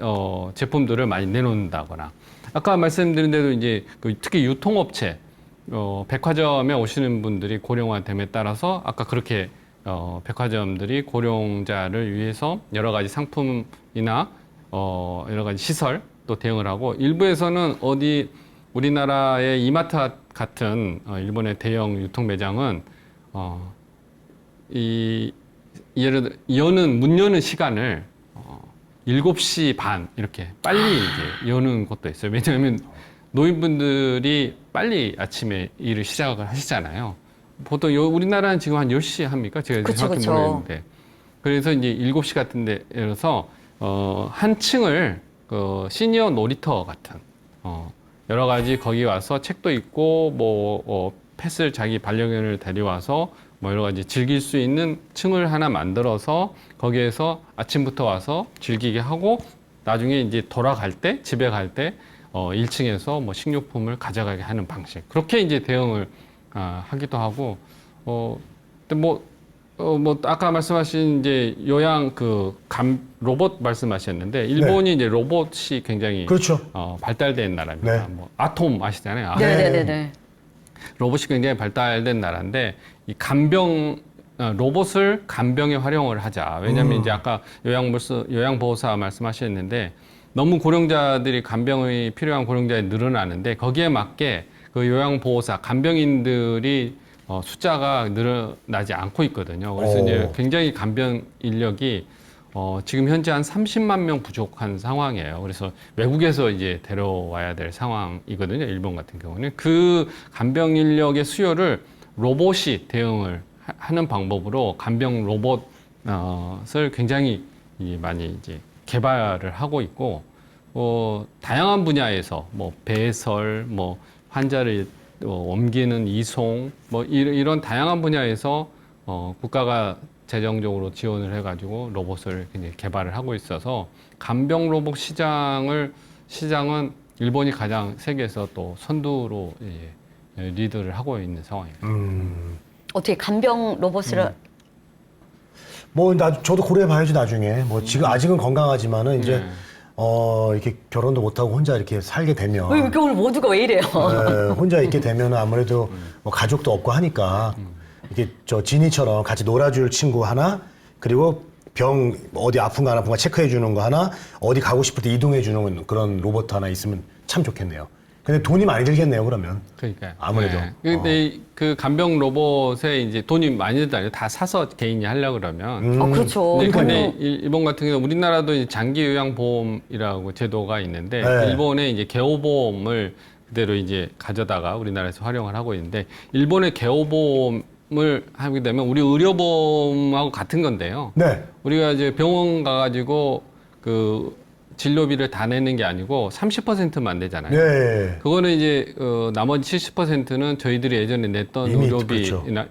제품들을 많이 내놓는다거나, 아까 말씀드린 대로 이제 특히 유통업체, 백화점에 오시는 분들이 고령화됨에 따라서 아까 그렇게 백화점들이 고령자를 위해서 여러 가지 상품이나 여러 가지 시설 또 대응을 하고, 일부에서는 우리나라의 이마트 같은 일본의 대형 유통 매장은 예를 들어 문 여는 시간을 7시 반 이렇게 빨리 이제 여는 것도 있어요. 왜냐하면 노인분들이 빨리 아침에 일을 시작을 하시잖아요. 보통 우리나라는 지금 한 10시 합니까? 제가 그쵸, 정확히 그쵸. 모르겠는데. 그래서 이제 7시 같은 데여서 한 층을 시니어 놀이터 같은 여러 가지 거기 와서 책도 읽고 뭐 펫을 자기 반려견을 데려와서 뭐 여러 가지 즐길 수 있는 층을 하나 만들어서 거기에서 아침부터 와서 즐기게 하고, 나중에 이제 돌아갈 때, 집에 갈 때 1층에서 뭐 식료품을 가져가게 하는 방식, 그렇게 이제 대응을 하기도 하고, 근데 뭐 아까 말씀하신 이제 요양 로봇 말씀하셨는데, 일본이 이제 로봇이 굉장히 그렇죠. 발달된 나라입니다. 네. 뭐 아톰 아시잖아요. 네네네. 로봇이 굉장히 발달된 나라인데, 이 로봇을 간병에 활용을 하자. 왜냐하면 이제 아까 요양보호사 말씀하셨는데, 너무 고령자들이 간병이 필요한 고령자들이 늘어나는데, 거기에 맞게 그 요양보호사, 간병인들이 숫자가 늘어나지 않고 있거든요. 그래서 이제 굉장히 간병 인력이 지금 현재 한 30만 명 부족한 상황이에요. 그래서 외국에서 이제 데려와야 될 상황이거든요. 일본 같은 경우는 그 간병 인력의 수요를 로봇이 대응을 하는 방법으로 간병 로봇을 굉장히 많이 이제 개발을 하고 있고, 다양한 분야에서 뭐 배설, 뭐 환자를 옮기는 이송, 뭐 이런 다양한 분야에서 국가가 재정적으로 지원을 해가지고 로봇을 굉장히 개발을 하고 있어서 간병 로봇 시장은 일본이 가장 세계에서 또 선두로 리드를 하고 있는 상황입니다. 어떻게 간병 로봇을 저도 고려해 봐야지 나중에. 뭐 지금 아직은 건강하지만은 이제 이렇게 결혼도 못하고 혼자 이렇게 살게 되면 왜 이렇게 오늘 모두가 왜 이래요? 혼자 있게 되면 아무래도 뭐 가족도 없고 하니까 이게 저 지니처럼 같이 놀아줄 친구 하나 그리고 병 어디 아픈가 안 아픈가 체크해 주는 거 하나 어디 가고 싶을 때 이동해 주는 그런 로봇 하나 있으면 참 좋겠네요. 근데 돈이 많이 들겠네요, 그러면. 그러니까요. 아무래도. 근데 그 간병 로봇에 이제 돈이 많이 들도 아니고 다 사서 개인이 하려고 그러면. 그렇죠. 근데 일본 같은 경우 우리나라도 이제 장기 요양 보험이라고 제도가 있는데 네. 일본의 이제 개호보험을 그대로 이제 가져다가 우리나라에서 활용을 하고 있는데 일본의 개호보험을 하게 되면 우리 의료보험하고 같은 건데요. 네. 우리가 이제 병원 가가지고 그 진료비를 다 내는 게 아니고 30%만 내잖아요. 네. 그거는 이제 나머지 70%는 저희들이 예전에 냈던 이미 의료비나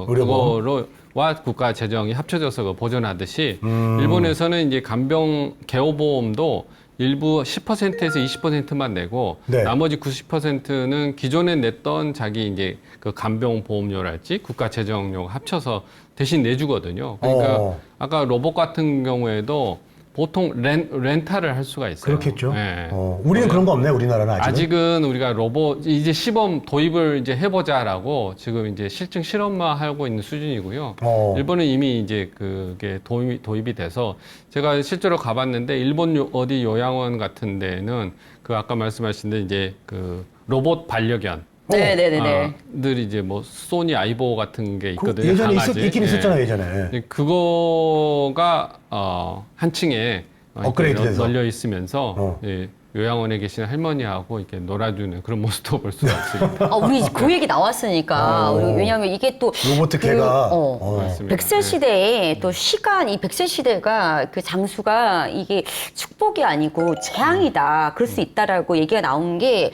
의료보험. 그거로와 국가 재정이 합쳐져서 그 보존하듯이 일본에서는 이제 간병 개호보험도 일부 10%에서 20%만 내고 네. 나머지 90%는 기존에 냈던 자기 이제 그 간병 보험료랄지 국가 재정료 합쳐서 대신 내주거든요. 그러니까 아까 로봇 같은 경우에도 보통 렌탈을 할 수가 있어요. 그렇겠죠. 네. 우리는 그런 거 없네, 우리나라는 아직은. 아직은 우리가 로봇 이제 시범 도입을 이제 해보자라고 지금 이제 실증 실험만 하고 있는 수준이고요. 일본은 이미 이제 그게 도입이 돼서 제가 실제로 가봤는데 일본 어디 요양원 같은 데는 그 아까 말씀하신 데 이제 그 로봇 반려견. 네네네네. 들 이제 뭐 소니 아이보 같은 게 있거든요. 예전에 강아지. 있긴 있었잖아요, 예전에. 예. 그거가 한 층에 업그레이드 돼서. 널려 있으면서 예, 요양원에 계시는 할머니하고 이렇게 놀아주는 그런 모습도 볼 수가 있습니다. 우리 그 얘기 나왔으니까. 왜냐하면 이게 또. 로봇 개가. 맞습니다. 100세 시대에 또 시간, 이 100세 시대가 그 장수가 이게 축복이 아니고 재앙이다. 그럴 수 있다라고 얘기가 나온 게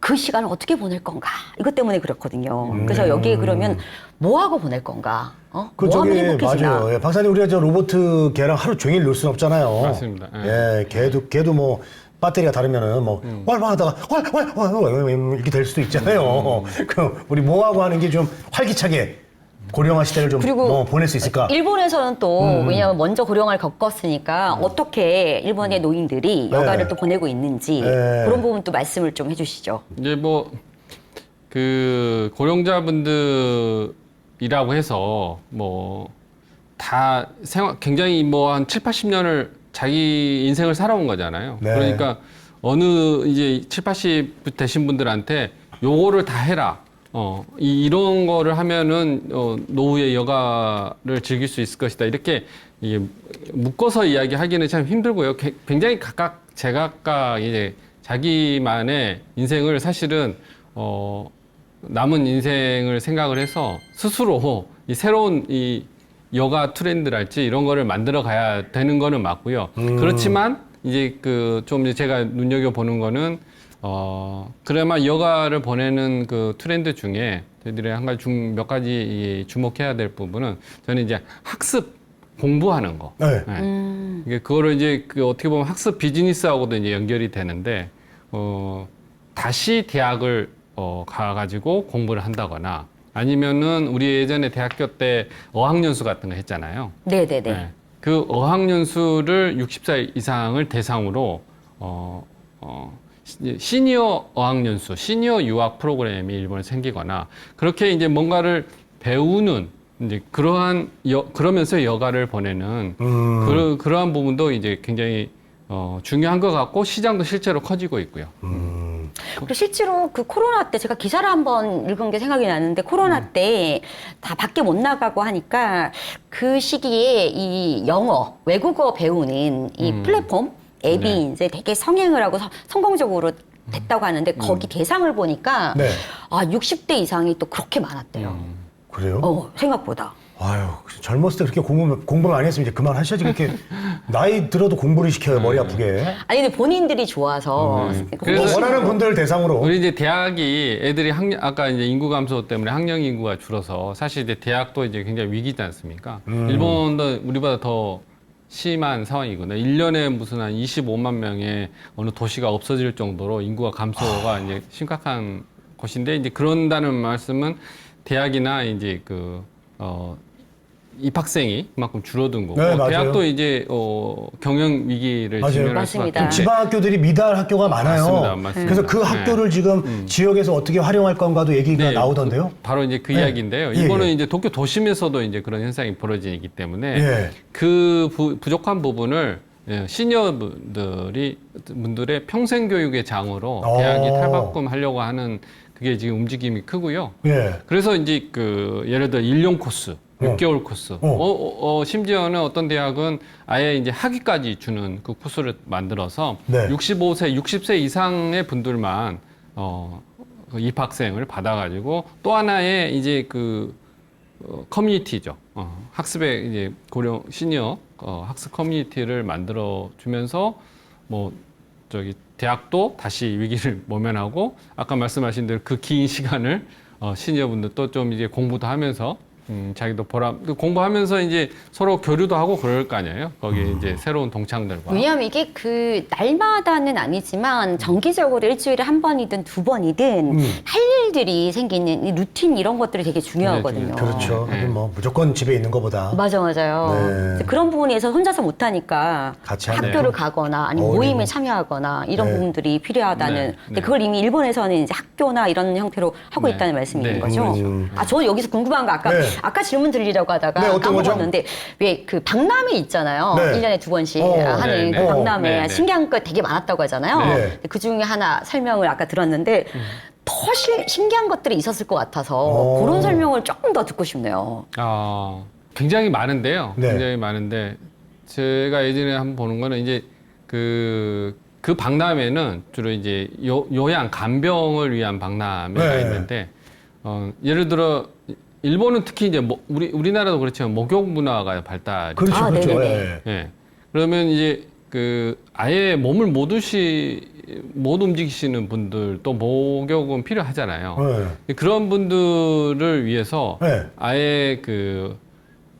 그 시간을 어떻게 보낼 건가? 이것 때문에 그렇거든요. 그래서 여기에 그러면 뭐 하고 보낼 건가? 뭐 하면 행복해지나? 맞아요. 예, 박사님, 우리가 저 로봇 개랑 하루 종일 놀 수는 없잖아요. 맞습니다. 예, 걔도 뭐, 배터리가 다르면은 뭐, 하다가, 이렇게 될 수도 있잖아요. 그럼 우리 뭐 하고 하는 게 좀 활기차게 고령화 시대를 좀 그리고 보낼 수 있을까? 일본에서는 또 왜냐하면 먼저 고령화를 겪었으니까 어떻게 일본의 노인들이 여가를 또 보내고 있는지 그런 부분 또 말씀을 좀 해주시죠. 이제 뭐 그 고령자분들이라고 해서 뭐 다 굉장히 뭐 한 7, 80년을 자기 인생을 살아온 거잖아요. 네. 그러니까 어느 이제 7, 80 되신 분들한테 요거를 다 해라. 이런 거를 하면은 노후의 여가를 즐길 수 있을 것이다. 이렇게 이게 묶어서 이야기하기는 참 힘들고요. 굉장히 각각 제각각 이제 자기만의 인생을 사실은 남은 인생을 생각을 해서 스스로 이 새로운 이 여가 트렌드랄지 이런 거를 만들어 가야 되는 거는 맞고요. 그렇지만 이제 그 좀 이제 제가 눈여겨 보는 거는 그래야만 여가를 보내는 그 트렌드 중에 저희들이 한 가지 몇 가지 주목해야 될 부분은 저는 이제 학습 공부하는 거. 네. 이게 그거를 이제 그 어떻게 보면 학습 비즈니스하고도 이제 연결이 되는데 다시 대학을 가가지고 공부를 한다거나 아니면은 우리 예전에 대학교 때 어학연수 같은 거 했잖아요. 네네네. 네. 그 어학연수를 60살 이상을 대상으로 시니어 어학연수, 시니어 유학 프로그램이 일본에 생기거나 그렇게 이제 뭔가를 배우는 이제 그러면서 여가를 보내는 그러한 부분도 이제 굉장히 중요한 것 같고 시장도 실제로 커지고 있고요. 그리고 실제로 그 코로나 때 제가 기사를 한번 읽은 게 생각이 나는데 코로나 때 다 밖에 못 나가고 하니까 그 시기에 이 영어, 외국어 배우는 이 플랫폼 앱이 이제 되게 성행을 하고 성공적으로 됐다고 하는데 거기 대상을 보니까 60대 이상이 또 그렇게 많았대요. 그래요? 생각보다. 아유, 젊었을 때 그렇게 공부 많이 했으면 이제 그만하셔야지. 그렇게 나이 들어도 공부를 시켜요, 머리 아프게. 아니 근데 본인들이 좋아서 그래서 원하는 분들 대상으로. 우리 이제 대학이 애들이 아까 이제 인구 감소 때문에 학령 인구가 줄어서 사실 이제 대학도 이제 굉장히 위기지 않습니까? 일본도 우리보다 더 심한 상황이거든요. 1년에 무슨 한 25만 명의 어느 도시가 없어질 정도로 인구가 감소가 이제 심각한 곳인데 이제 그런다는 말씀은 대학이나 이제 입학생이 그만큼 줄어든 거고 네, 맞아요. 대학도 이제 경영 위기를 맞아요. 직면할 수밖에 맞습니다. 좀 없는데 지방 학교들이 미달 학교가 많아요. 맞습니다. 그래서 그 네. 학교를 지금 지역에서 어떻게 활용할 건가도 얘기가 네, 나오던데요. 바로 이제 그 네. 이야기인데요. 예, 이거는 예. 이제 도쿄 도심에서도 이제 그런 현상이 벌어지기 때문에 예. 그 부족한 부분을 시니어 분들의 평생 교육의 장으로 대학이 탈바꿈하려고 하는 그게 지금 움직임이 크고요. 예. 그래서 이제 그 예를 들어 1년 코스, 6개월 코스, 심지어는 어떤 대학은 아예 이제 학위까지 주는 그 코스를 만들어서 네. 65세, 60세 이상의 분들만 그 입학생을 받아가지고 또 하나의 이제 그 커뮤니티죠. 학습의 이제 고령 시니어 학습 커뮤니티를 만들어 주면서 뭐 저기 대학도 다시 위기를 모면하고 아까 말씀하신 대로 그 긴 시간을 시니어분들도 좀 이제 공부도 하면서 자기도 공부하면서 이제 서로 교류도 하고 그럴 거 아니에요. 거기 이제 새로운 동창들과. 왜냐하면 이게 그 날마다는 아니지만 정기적으로 일주일에 한 번이든 두 번이든 할 일들이 생기는 이 루틴 이런 것들이 되게 중요하거든요. 그렇죠. 네. 하긴 뭐 무조건 집에 있는 것보다. 맞아요. 네. 그래서 그런 부분에서 혼자서 못하니까 같이 학교를 하네요. 가거나 아니면 어울리는. 모임에 참여하거나 이런 네. 부분들이 필요하다는. 네. 근데 네. 그걸 이미 일본에서는 이제 학교나 이런 형태로 하고 네. 있다는 말씀인 네. 거죠. 저 여기서 궁금한 거 네. 아까 질문 드리려고 하다가 네, 어떤 거죠? 까먹었는데 왜 그 박람회 있잖아요. 네. 1년에 2번씩 네, 하는 그 네. 박람회 네, 네. 신기한 거 되게 많았다고 하잖아요. 네. 근데 그 중에 하나 설명을 아까 들었는데 더 신기한 것들이 있었을 것 같아서 그런 설명을 조금 더 듣고 싶네요. 굉장히 많은데요. 네. 굉장히 많은데 제가 예전에 한번 보는 거는 이제 그 박람회는 주로 이제 요양 간병을 위한 박람회가 네. 있는데 예를 들어 일본은 특히 이제 우리나라도 그렇지만 목욕 문화가 발달이 그렇죠, 그렇죠. 네네네. 예. 예. 그러면 이제 그 아예 몸을 못 움직이시는 분들 또 목욕은 필요하잖아요. 네. 그런 분들을 위해서 네. 아예 그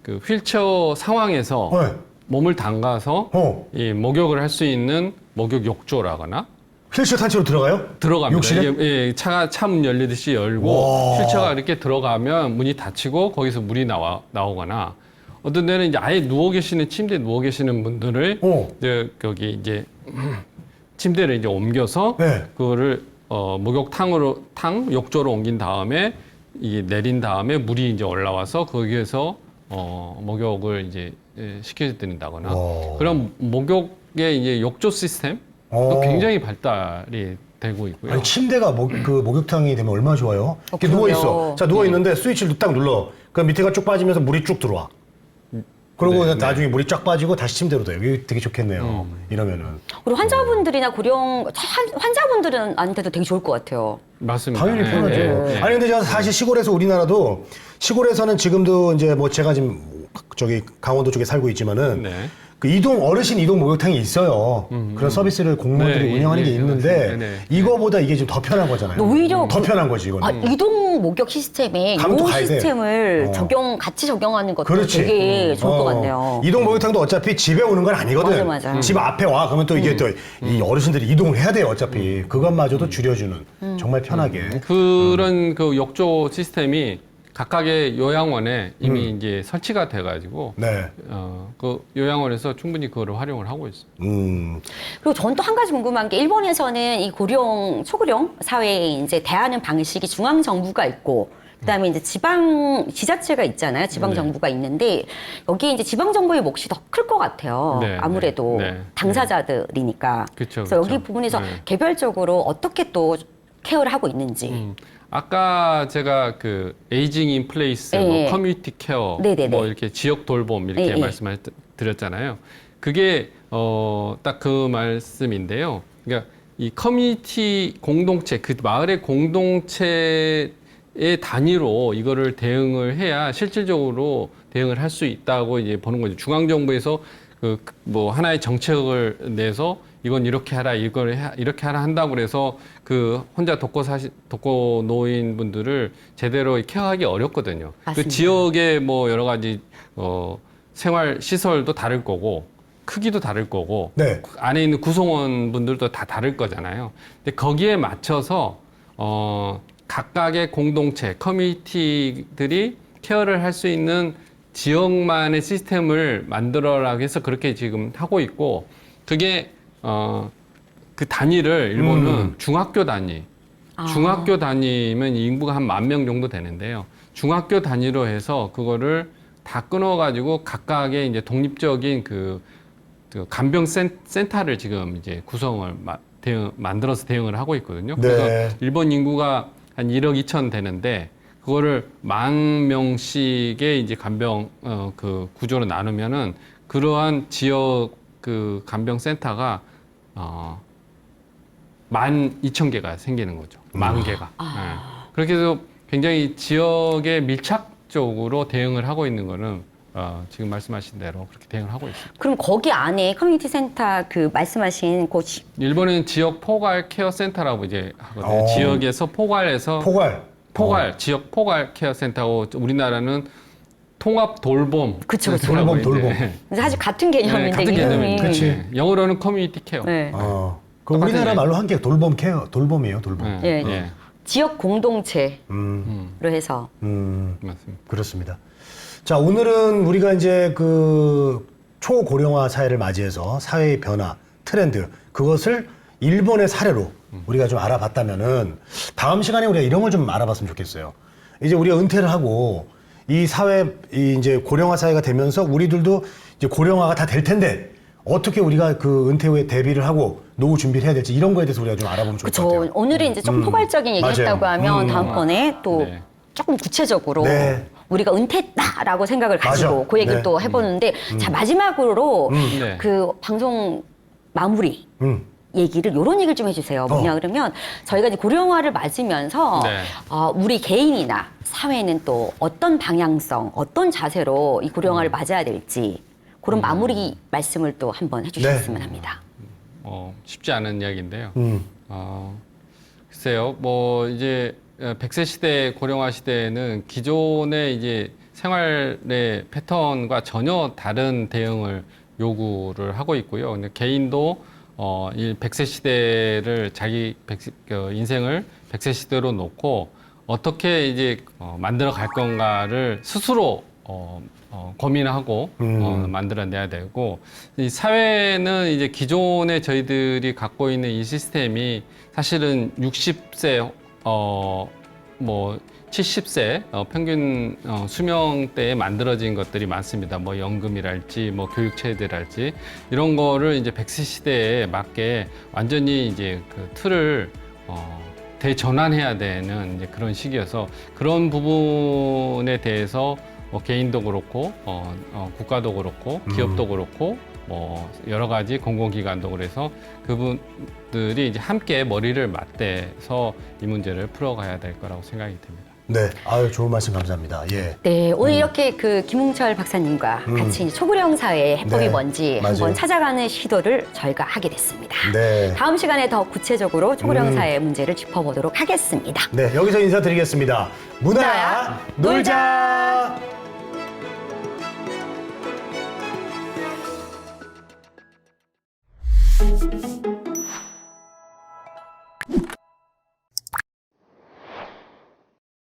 휠체어 상황에서 네. 몸을 담가서 이 목욕을 할 수 있는 목욕 욕조라거나 휠체어 탄체로 들어가요? 들어갑니다. 욕실에? 이게 차 문 열리듯이 열고 와. 휠체어가 이렇게 들어가면 문이 닫히고 거기서 물이 나오거나 어떤 데는 이제 아예 누워 계시는 침대에 누워 계시는 분들을 이제 거기 이제 침대를 이제 옮겨서 네. 그거를 욕조로 옮긴 다음에 이게 내린 다음에 물이 이제 올라와서 거기에서 목욕을 이제 시켜드린다거나 와. 그런 목욕의 이제 욕조 시스템 또 굉장히 발달이 되고 있고요. 아니 침대가 그 목욕탕이 되면 얼마나 좋아요? 이렇게 그럼요. 누워 있어. 자 누워 있는데 스위치를 딱 눌러. 그럼 밑에가 쭉 빠지면서 물이 쭉 들어와. 그리고 네, 나중에 물이 쫙 빠지고 다시 침대로 돼요. 이게 되게 좋겠네요. 이러면은. 그리고 환자분들이나 고령 환자분들한테도 되게 좋을 것 같아요. 맞습니다. 당연히 네, 편하죠. 네, 네. 아니 근데 제가 사실 시골에서 우리나라도 시골에서는 지금도 이제 뭐 제가 지금 저기 강원도 쪽에 살고 있지만은 네. 그 어르신 이동 목욕탕이 있어요. 그런 서비스를 공무원들이 네, 운영하는 네, 게 있는데 네, 네. 이거보다 이게 좀 더 편한 거잖아요. 오히려 더 편한 거지 이거는. 이동 목욕 시스템에 가면 또 요 가야 돼. 시스템을 어. 같이 적용하는 것도 그렇지. 되게 좋을 것 같네요. 이동 목욕탕도 어차피 집에 오는 건 아니거든. 맞아. 집 앞에 와 그러면 또 이게 또 이 어르신들이 이동을 해야 돼요 어차피. 그것마저도 줄여주는 정말 편하게. 그런 그 욕조 시스템이 각각의 요양원에 이미 이제 설치가 돼가지고 네. 그 요양원에서 충분히 그거를 활용을 하고 있어요. 그리고 전 또 한 가지 궁금한 게 일본에서는 이 초고령 사회에 이제 대하는 방식이 중앙 정부가 있고 그다음에 이제 지자체가 있잖아요. 지방 정부가 있는데 여기에 이제 지방 정부의 몫이 더 클 것 같아요. 네, 아무래도 네, 네. 당사자들이니까. 그쵸, 그래서 여기 그쵸. 부분에서 네. 개별적으로 어떻게 또 케어를 하고 있는지. 아까 제가 그 에이징 인 플레이스, 네. 뭐 커뮤니티 케어, 네네네. 뭐 이렇게 지역 돌봄 이렇게 네. 말씀을 드렸잖아요. 그게 딱 그 말씀인데요. 그러니까 이 커뮤니티 공동체, 그 마을의 공동체의 단위로 이거를 대응을 해야 실질적으로 대응을 할 수 있다고 이제 보는 거죠. 중앙 정부에서 뭐 하나의 정책을 내서 이건 이렇게 하라, 이렇게 하라 한다고 그래서 그 혼자 독거 노인 분들을 제대로 케어하기 어렵거든요. 그 맞습니다. 지역의 뭐 여러 가지 생활 시설도 다를 거고 크기도 다를 거고 네. 안에 있는 구성원 분들도 다 다를 거잖아요. 근데 거기에 맞춰서 각각의 공동체, 커뮤니티들이 케어를 할 수 있는 지역만의 시스템을 만들어라고 해서 그렇게 지금 하고 있고, 그게 그 단위를 일본은 중학교 단위. 중학교 단위면 인구가 한 10,000명 정도 되는데요. 중학교 단위로 해서 그거를 다 끊어가지고 각각의 이제 독립적인 그 간병 센터를 지금 이제 구성을 만들어서 대응을 하고 있거든요. 네. 그래서 일본 인구가 한 1억 2천 되는데 그거를 10,000명씩의 이제 간병 그 구조로 나누면은 그러한 지역 그 간병 센터가 12,000개가 생기는 거죠. 10,000개가. 그렇게 해서 굉장히 지역에 밀착적으로 대응을 하고 있는 거는 지금 말씀하신 대로 그렇게 대응을 하고 있습니다. 그럼 거기 안에 커뮤니티 센터 그 말씀하신 그 일본은 지역 포괄 케어 센터라고 이제 하거든요. 지역에서 포괄해서 지역 포괄 케어 센터고 우리나라는 통합 돌봄. 그쵸. 돌봄. 사실 같은 개념인데 같은 개념인데. 그치. 영어로는 커뮤니티 케어. 네. 그 우리나라 말로 한 게 돌봄 케어, 돌봄이에요, 돌봄. 예. 지역 공동체로 해서 맞습니다. 그렇습니다. 자, 오늘은 우리가 이제 그 초고령화 사회를 맞이해서 사회의 변화, 트렌드, 그것을 일본의 사례로 우리가 좀 알아봤다면은 다음 시간에 우리가 이런 걸 좀 알아봤으면 좋겠어요. 이제 우리가 은퇴를 하고 이 사회, 이제 고령화 사회가 되면서 우리들도 이제 고령화가 다 될 텐데 어떻게 우리가 그 은퇴 후에 대비를 하고 노후 준비를 해야 될지 이런 거에 대해서 우리가 좀 알아보면 좋을 것 같아요. 그렇죠. 오늘은 이제 조금 포괄적인 얘기 맞아요. 했다고 하면 다음번에 또 네. 조금 구체적으로 네. 우리가 은퇴했다라고 생각을 가지고 맞아. 그 얘기를 네. 또 해보는데 자 마지막으로 네. 그 방송 마무리 얘기를 요런 얘기를 좀 해주세요. 뭐냐 그러면 저희가 이제 고령화를 맞으면서 네. 우리 개인이나 사회는 또 어떤 방향성, 어떤 자세로 이 고령화를 맞아야 될지 그런 마무리 말씀을 또 한번 해주셨으면 합니다. 쉽지 않은 이야기인데요. 글쎄요, 뭐 이제 100세 시대 고령화 시대에는 기존의 이제 생활의 패턴과 전혀 다른 대응을 요구를 하고 있고요. 근데 개인도 이 100세 시대를 자기 인생을 100세 시대로 놓고 어떻게 이제 만들어 갈 건가를 스스로 고민하고 만들어내야 되고 이 사회는 이제 기존에 저희들이 갖고 있는 이 시스템이 사실은 60세 뭐 70세 평균 수명대에 만들어진 것들이 많습니다. 뭐 연금이랄지 뭐 교육체제랄지 이런 거를 이제 100세 시대에 맞게 완전히 이제 그 틀을 대전환해야 되는 이제 그런 시기여서 그런 부분에 대해서 개인도 그렇고 국가도 그렇고 기업도 그렇고 뭐 여러 가지 공공기관도 그래서 그분들이 이제 함께 머리를 맞대서 이 문제를 풀어가야 될 거라고 생각이 됩니다. 네, 아유 좋은 말씀 감사합니다. 예. 네, 오늘 이렇게 그 김웅철 박사님과 같이 초고령 사회의 해법이 네, 뭔지 맞아요. 한번 찾아가는 시도를 저희가 하게 됐습니다. 네. 다음 시간에 더 구체적으로 초고령 사회의 문제를 짚어보도록 하겠습니다. 네, 여기서 인사드리겠습니다. 문화야 놀자.